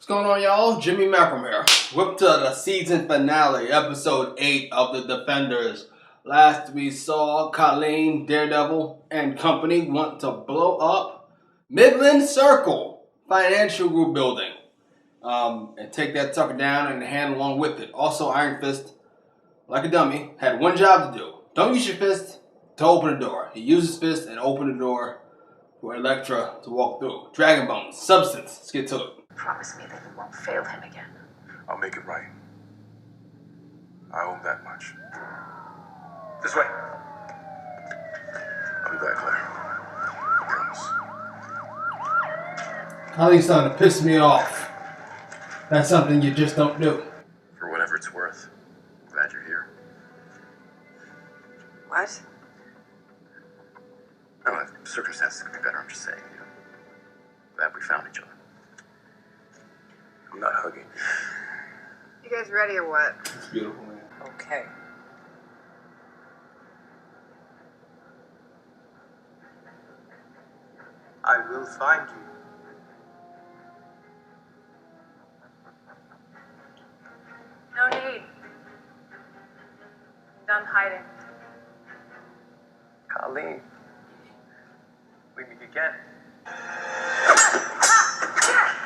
What's going on, y'all? Jimmy Macram here. We're up to the season finale, episode 8 of The Defenders. Last we saw Colleen, Daredevil, and company want to blow up Midland Circle Financial Group building. And take that sucker down and hand along with it. Also, Iron Fist, like a dummy, had one job to do. Don't use your fist to open a door. He used his fist and opened the door for Elektra to walk through. Dragon Bones, Substance. Let's get to it. Promise me that you won't fail him again. I'll make it right. I owe him that much. This way. I'll be back, Claire. I promise. Colleen's starting to piss me off. That's something you just don't do. For whatever it's worth, I'm glad you're here. What? No, circumstances could be better, I'm just saying. You know, glad we found each other. I'm not hugging. You guys ready or what? It's beautiful, man. Okay. I will find you. No need. I'm done hiding. Colleen. We meet again.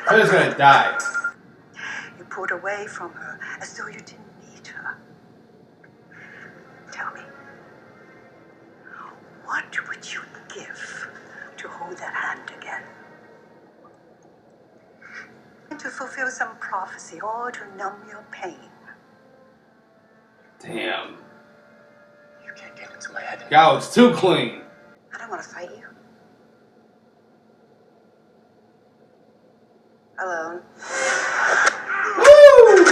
I'm just gonna die. You pulled away from her as though you didn't need her. Tell me, what would you give to hold that hand again? To fulfill some prophecy or to numb your pain? Damn. You can't get into my head. That was too clean. I don't want to fight you. Alone. Woo!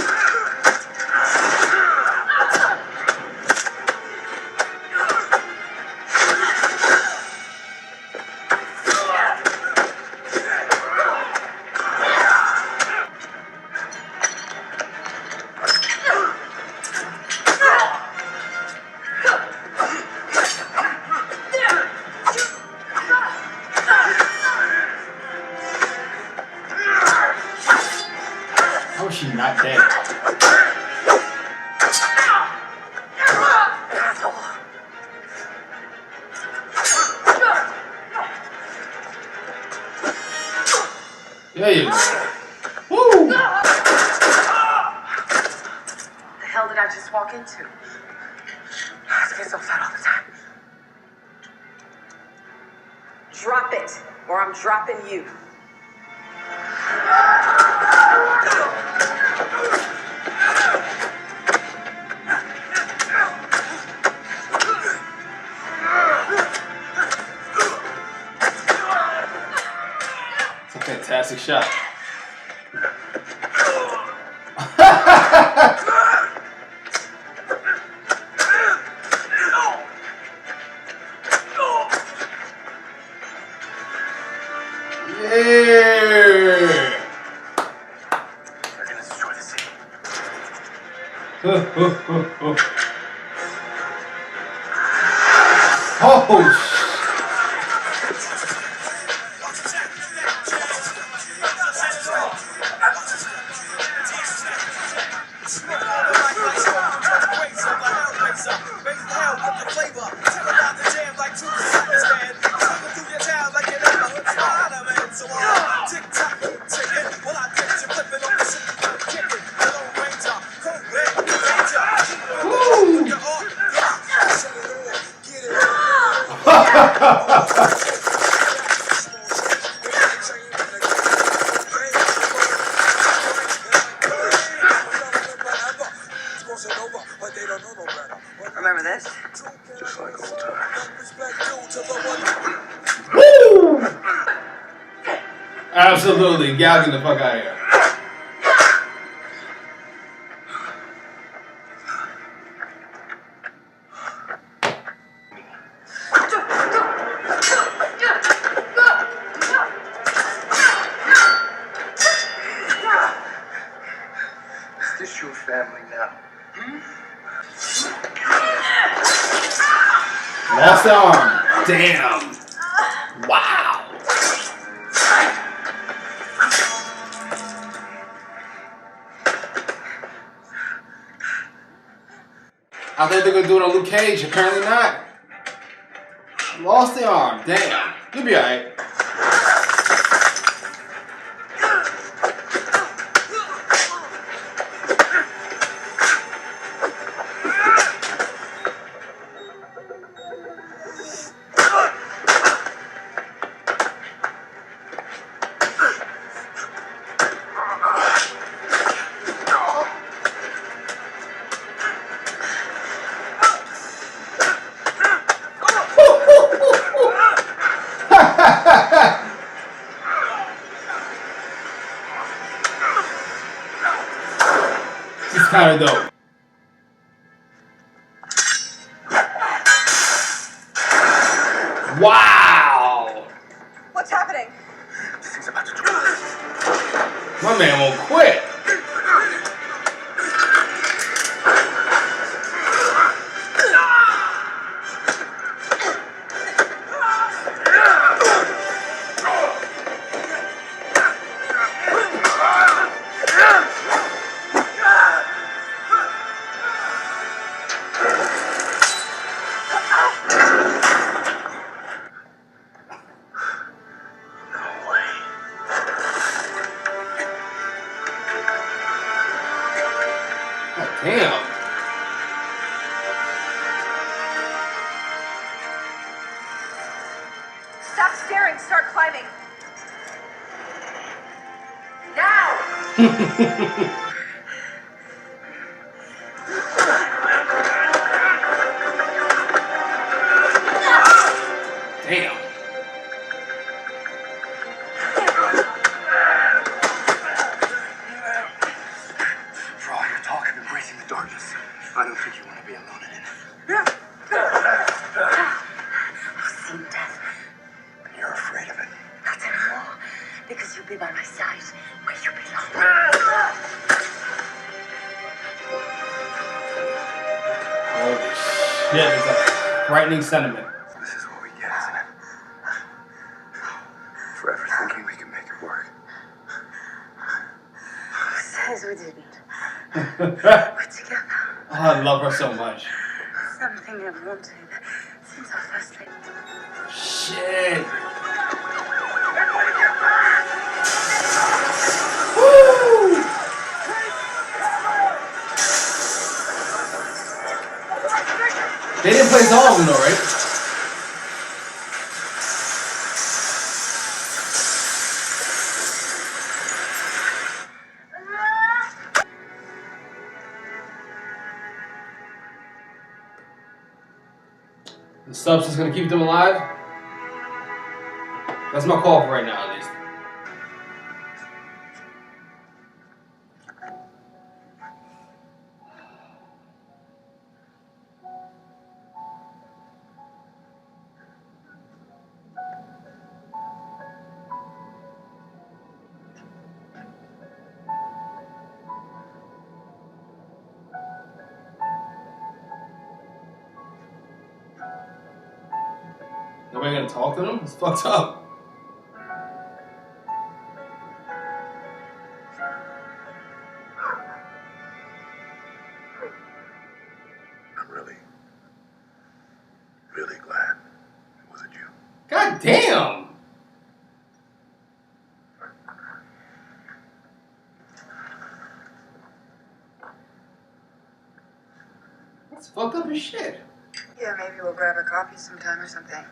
How is she not dead? There you go. Woo! What the hell did I just walk into? I get so upset all the time. Drop it, or I'm dropping you. It's a fantastic shot. Yeah. They're gonna destroy the city. Oh, Remember this? Just like old times. woo! Absolutely, gagging the fuck out of here. Is this your family now? Lost arm. Damn. Wow. I thought they were gonna do it on Luke Cage. Apparently not. Lost the arm. Damn. You'll be alright. This is kind of dope. Wow! What's happening? This thing's about to My man won't quit. Damn. Stop staring. Start climbing. Now! Damn. For all your talk of embracing the darkness, I don't think you want to be alone in it. I've seen death. But you're afraid of it. Not anymore. Because you'll be by my side where you belong. Holy shit, it's a frightening sentiment. This is what we get, isn't it? Forever thinking we can make it work. Who says we didn't? Oh, We're together. I love her so much. Something I've wanted since our first date. Shit. Woo! They didn't play all of them though, right? The substance gonna keep them alive? That's my call for right now, at least. Nobody gonna talk to them? It's fucked up. I'm really glad it wasn't you. God damn! That's fucked up as shit. Yeah, maybe we'll grab a coffee sometime or something.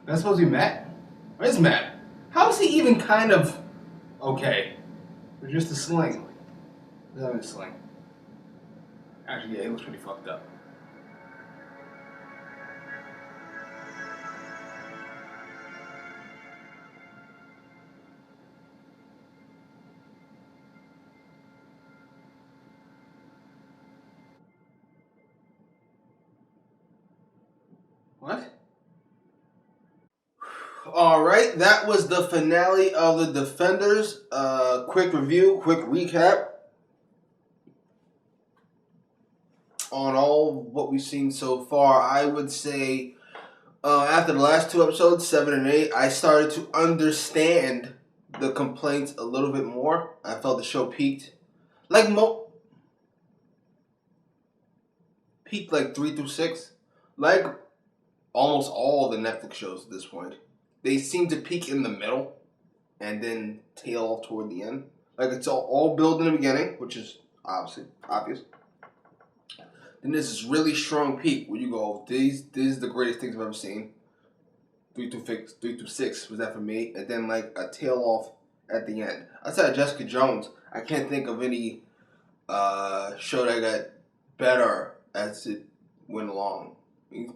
That's supposed to be Matt? Where's Matt? How is he even kind of okay? Or just a sling? He's having a sling. Actually, yeah, he looks pretty fucked up. What? Alright, that was the finale of The Defenders. Quick review, quick recap on all what we've seen so far. I would say after the last two episodes, 7 and 8, I started to understand the complaints a little bit more. I felt the show peaked. Peaked like 3 through 6. Like almost all the Netflix shows at this point. They seem to peak in the middle and then tail off toward the end. Like it's all built in the beginning, which is obvious. Then there's this really strong peak where you go, these is the greatest things I've ever seen. 3 through 6 was that for me, and then like a tail off at the end. Outside of Jessica Jones, I can't think of any show that got better as it went along.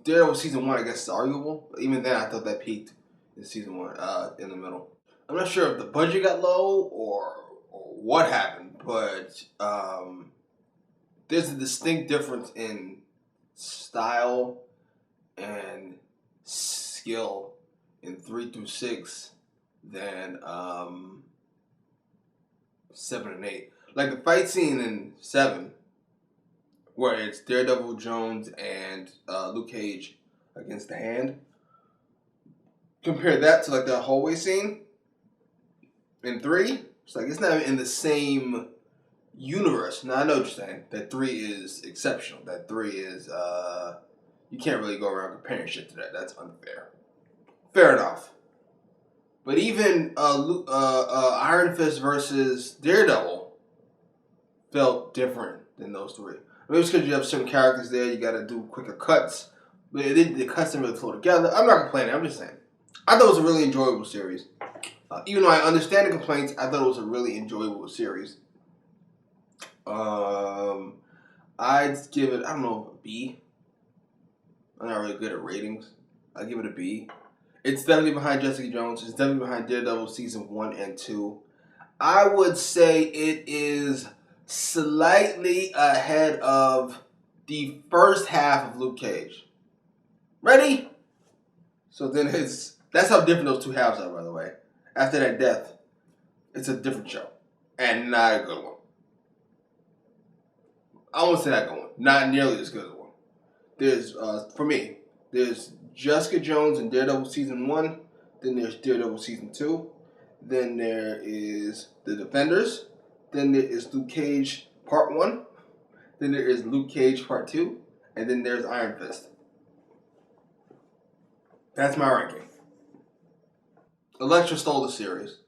Daredevil season 1, I guess, is arguable. But even then, I thought that peaked in season 1, in the middle. I'm not sure if the budget got low or what happened, but there's a distinct difference in style and skill in 3 through 6 than 7 and 8. Like the fight scene in 7, where it's Daredevil, Jones, and Luke Cage against the Hand. Compare that to like the hallway scene in 3. It's like it's not in the same universe. Now I know what you're saying. That 3 is exceptional. That 3 is you can't really go around comparing shit to that. That's unfair. Fair enough. But even Iron Fist versus Daredevil felt different than those 3. Maybe it's because you have certain characters there, you got to do quicker cuts. But the cuts didn't really flow together. I'm not complaining, I'm just saying. I thought it was a really enjoyable series. Even though I understand the complaints, I thought it was a really enjoyable series. I'd give it, I don't know, a B. I'm not really good at ratings. I'd give it a B. It's definitely behind Jessica Jones. It's definitely behind Daredevil season 1 and 2. I would say it is slightly ahead of the first half of Luke Cage. Ready? So then that's how different those two halves are, by the way. After that death, it's a different show. And not a good one. I won't say that good one. Not nearly as good as one. There's, for me, there's Jessica Jones and Daredevil season 1. Then there's Daredevil season 2. Then there is The Defenders. Then there is Luke Cage Part 1. Then there is Luke Cage Part 2. And then there's Iron Fist. That's my ranking. Elektra stole the series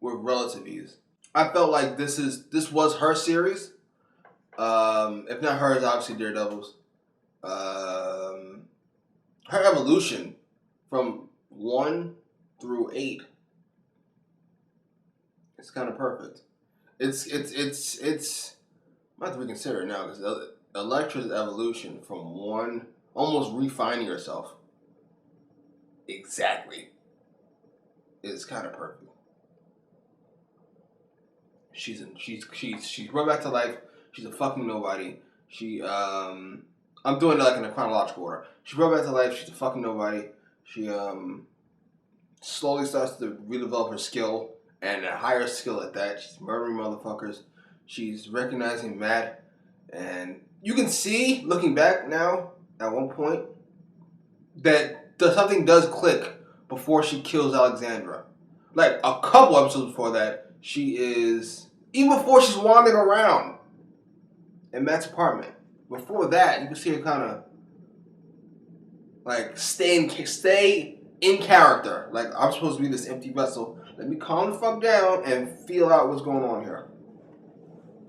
with relative ease. I felt like this was her series. If not hers, obviously Daredevil's. Her evolution from 1 through 8 is kind of perfect. It's I'm about to reconsider it now because Elektra's evolution from 1, almost refining herself exactly, is kind of perfect. She's brought back to life. She's a fucking nobody. I'm doing it like in a chronological order. She brought back to life. She's a fucking nobody. She slowly starts to redevelop her skill, and a higher skill at that. She's murdering motherfuckers. She's recognizing Matt, and you can see, looking back now, at one point, that something does click before she kills Alexandra. Like, a couple episodes before that, she is, even before she's wandering around in Matt's apartment, before that, you can see her kind of, like, stay in character. Like, I'm supposed to be this empty vessel. Let me calm the fuck down and feel out what's going on here.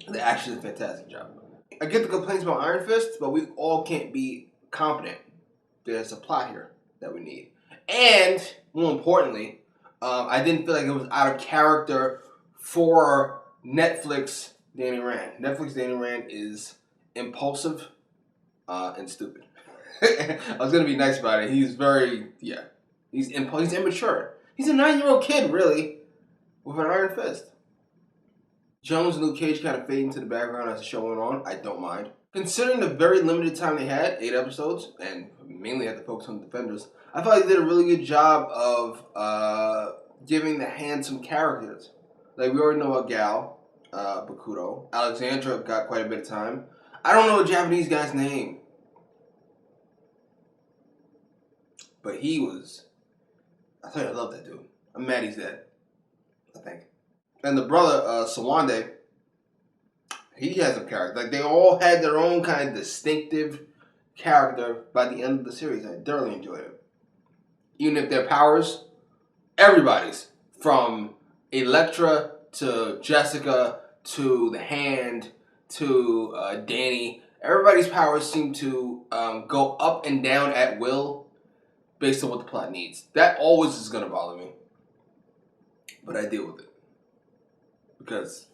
They actually did a fantastic job. I get the complaints about Iron Fist, but we all can't be competent. There's a plot here that we need. And, more importantly, I didn't feel like it was out of character for Netflix Danny Rand. Netflix Danny Rand is impulsive and stupid. I was going to be nice about it. He's he's immature. He's a 9-year-old kid, really, with an iron fist. Jones and Luke Cage kind of fade into the background as the show went on. I don't mind. Considering the very limited time they had, 8 episodes, and mainly had to focus on Defenders, I felt like they did a really good job of giving the Hand some characters. Like, we already know about Gal, Bakuto. Alexandra got quite a bit of time. I don't know a Japanese guy's name. But he was... I thought I loved that dude. I'm mad he's dead, I think. And the brother, Sawande, he has some character. Like, they all had their own kind of distinctive character by the end of the series. I thoroughly enjoyed it. Even if their powers, everybody's. From Elektra to Jessica to the Hand to Danny. Everybody's powers seem to go up and down at will based on what the plot needs. That always is going to bother me. But I deal with it. Because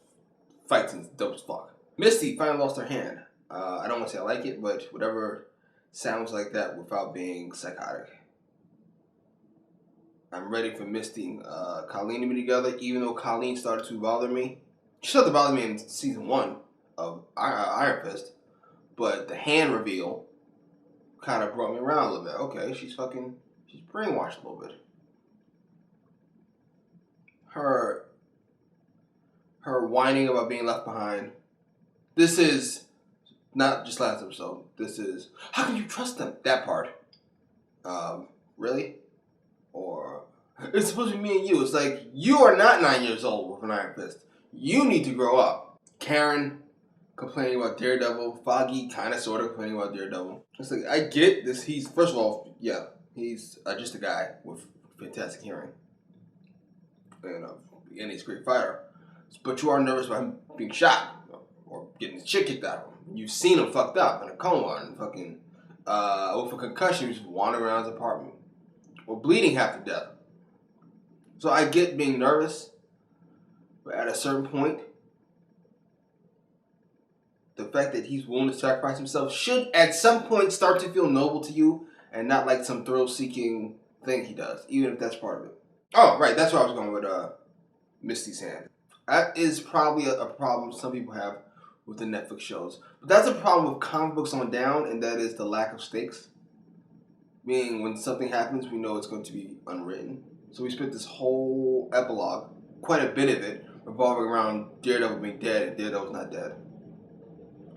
fighting's dope as fuck. Misty finally lost her hand. I don't want to say I like it, but whatever sounds like that without being psychotic. I'm ready for Misty and Colleen to be together, even though Colleen started to bother me. She started to bother me in season 1 of Iron Fist, but the hand reveal kind of brought me around a little bit. Okay, she's brainwashed a little bit. Her whining about being left behind. This is not just last episode. This is, how can you trust them? That part. Really? Or, it's supposed to be me and you. It's like, you are not 9 years old with an Iron Fist. You need to grow up. Karen complaining about Daredevil. Foggy kind of sort of complaining about Daredevil. It's like, I get this. He's, first of all, yeah, he's just a guy with fantastic hearing. And he's a great fighter. But you are nervous about him being shot or getting his shit kicked out of him. You've seen him fucked up in a coma and fucking with a concussion, he's just wandering around his apartment or bleeding half to death. So I get being nervous, but at a certain point, the fact that he's willing to sacrifice himself should at some point start to feel noble to you and not like some thrill-seeking thing he does, even if that's part of it. Oh, right, that's where I was going with Misty's hand. That is probably a problem some people have with the Netflix shows. But that's a problem with comic books on down, and that is the lack of stakes. Meaning, when something happens, we know it's going to be unwritten. So we spent this whole epilogue, quite a bit of it, revolving around Daredevil being dead and Daredevil's not dead.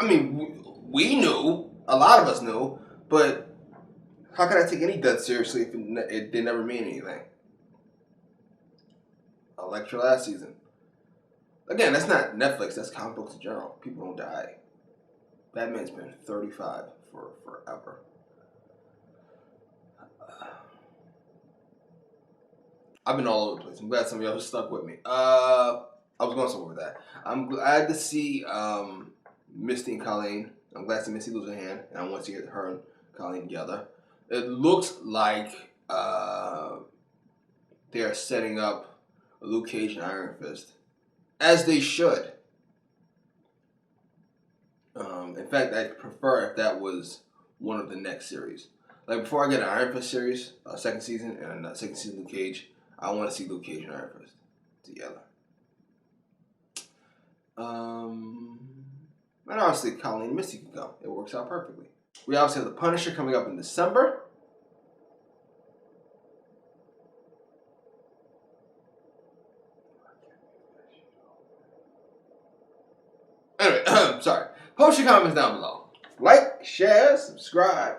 I mean, we knew, a lot of us knew, but how could I take any death seriously if it did never mean anything? Elektra last season. Again, that's not Netflix, that's comic books in general. People don't die. Batman's been 35 for forever. I've been all over the place. I'm glad some of y'all stuck with me. I was going somewhere with that. I'm glad to see Misty and Colleen. I'm glad to see Misty lose her hand, and I want to see her and Colleen together. It looks like they are setting up a Luke Cage and Iron Fist. As they should. In fact, I'd prefer if that was one of the next series. Like, before I get an Iron Fist series, second season, and second season Luke Cage, I want to see Luke Cage and Iron Fist together. And obviously, Colleen and Misty can go. It works out perfectly. We obviously have The Punisher coming up in December. Anyway, sorry. Post your comments down below. Like, share, subscribe.